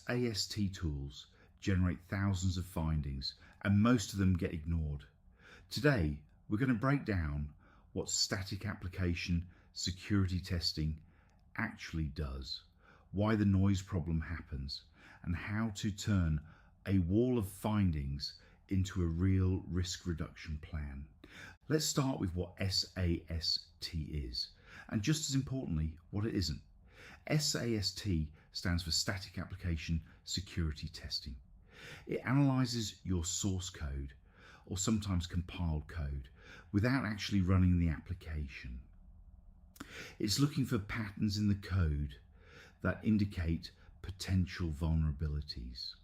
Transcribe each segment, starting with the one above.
SAST tools generate thousands of findings and most of them get ignored. Today, we're going to break down what static application security testing actually does, why the noise problem happens, and how to turn a wall of findings into a real risk reduction plan. Let's start with what SAST is, and just as importantly, what it isn't. SAST stands for Static Application Security Testing. It analyzes your source code, or sometimes compiled code, without actually running the application. It's looking for patterns in the code that indicate potential vulnerabilities.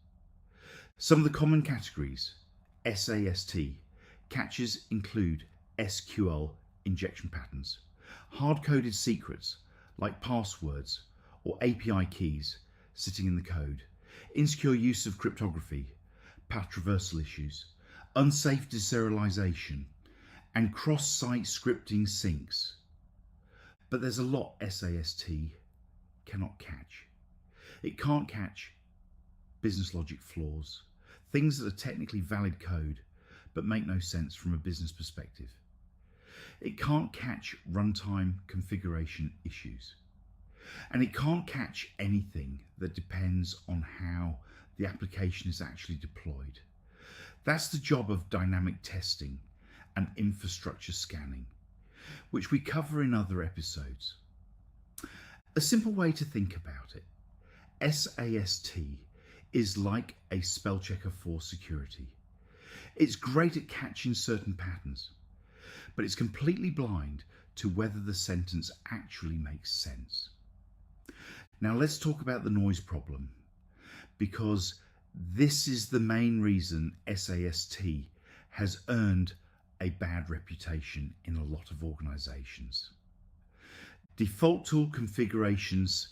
Some of the common categories SAST catches include SQL injection patterns, hard-coded secrets like passwords or API keys sitting in the code, insecure use of cryptography, path traversal issues, unsafe deserialization, and cross-site scripting syncs. But there's a lot SAST cannot catch. It can't catch business logic flaws, things that are technically valid code but make no sense from a business perspective. It can't catch runtime configuration issues. And it can't catch anything that depends on how the application is actually deployed. That's the job of dynamic testing and infrastructure scanning, which we cover in other episodes. A simple way to think about it, SAST is like a spell checker for security. It's great at catching certain patterns, but it's completely blind to whether the sentence actually makes sense. Now let's talk about the noise problem, because this is the main reason SAST has earned a bad reputation in a lot of organizations. Default tool configurations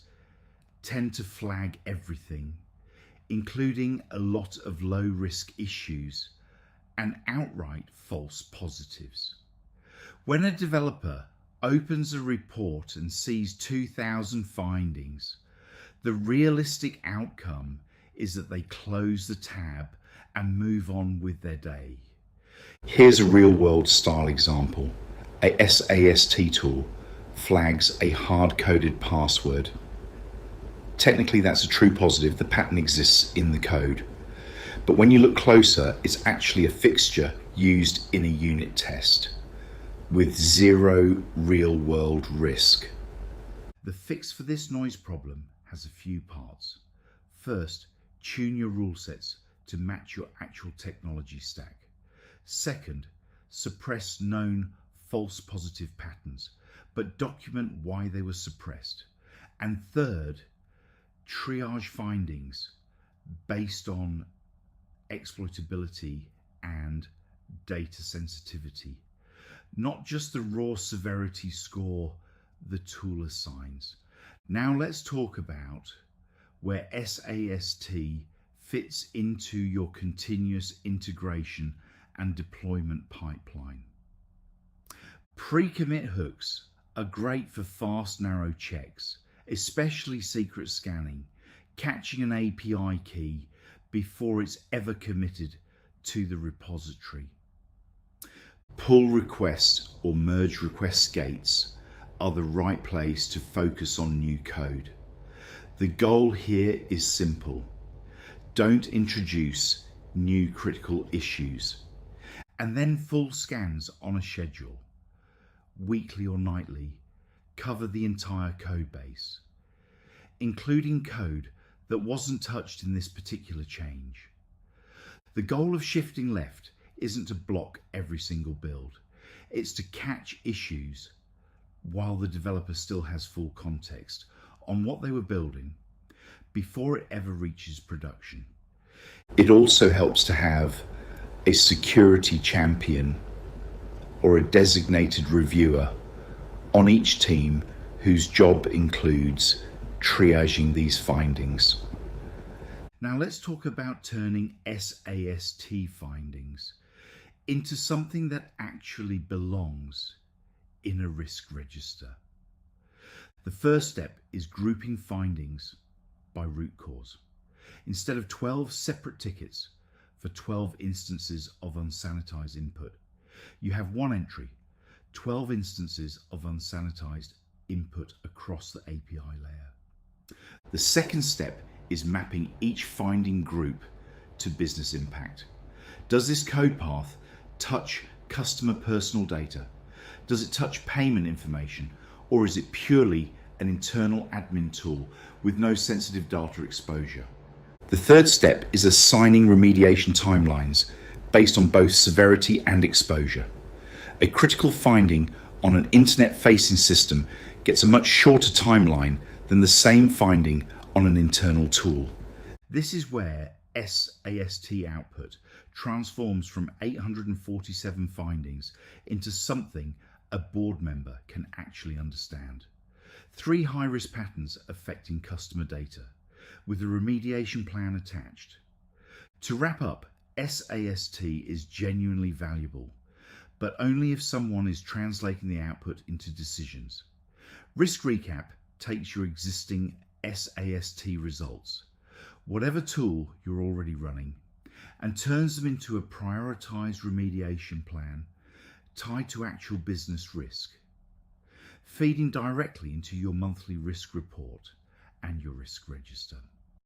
tend to flag everything, including a lot of low-risk issues and outright false positives. When a developer opens a report and sees 2,000 findings, the realistic outcome is that they close the tab and move on with their day. Here's a real-world style example. A SAST tool flags a hard-coded password. Technically, that's a true positive. The pattern exists in the code. But when you look closer, it's actually a fixture used in a unit test with zero real-world risk. The fix for this noise problem has a few parts. First, tune your rule sets to match your actual technology stack. Second, suppress known false positive patterns, but document why they were suppressed. And third, triage findings based on exploitability and data sensitivity, not just the raw severity score the tool assigns. Now let's talk about where SAST fits into your continuous integration and deployment pipeline. Pre-commit hooks are great for fast, narrow checks, especially secret scanning, catching an API key before it's ever committed to the repository. Pull request or merge request gates are the right place to focus on new code. The goal here is simple. Don't introduce new critical issues, and then full scans on a schedule, weekly or nightly, cover the entire code base, including code that wasn't touched in this particular change. The goal of shifting left isn't to block every single build. It's to catch issues while the developer still has full context on what they were building before it ever reaches production. It also helps to have a security champion or a designated reviewer on each team whose job includes triaging these findings. Now let's talk about turning SAST findings into something that actually belongs in a risk register. The first step is grouping findings by root cause. instead of 12 separate tickets for 12 instances of unsanitized input, you have one entry, 12 instances of unsanitized input across the API layer. The second step is mapping each finding group to business impact. Does this code path touch customer personal data? Does it touch payment information? Or is it purely an internal admin tool with no sensitive data exposure? The third step is assigning remediation timelines based on both severity and exposure. A critical finding on an internet-facing system gets a much shorter timeline than the same finding on an internal tool. This is where SAST output transforms from 847 findings into something a board member can actually understand. 3 high-risk patterns affecting customer data, with a remediation plan attached. To wrap up, SAST is genuinely valuable, but only if someone is translating the output into decisions. RiskRecap takes your existing SAST results, whatever tool you're already running, and turns them into a prioritized remediation plan tied to actual business risk, feeding directly into your monthly risk report and your risk register.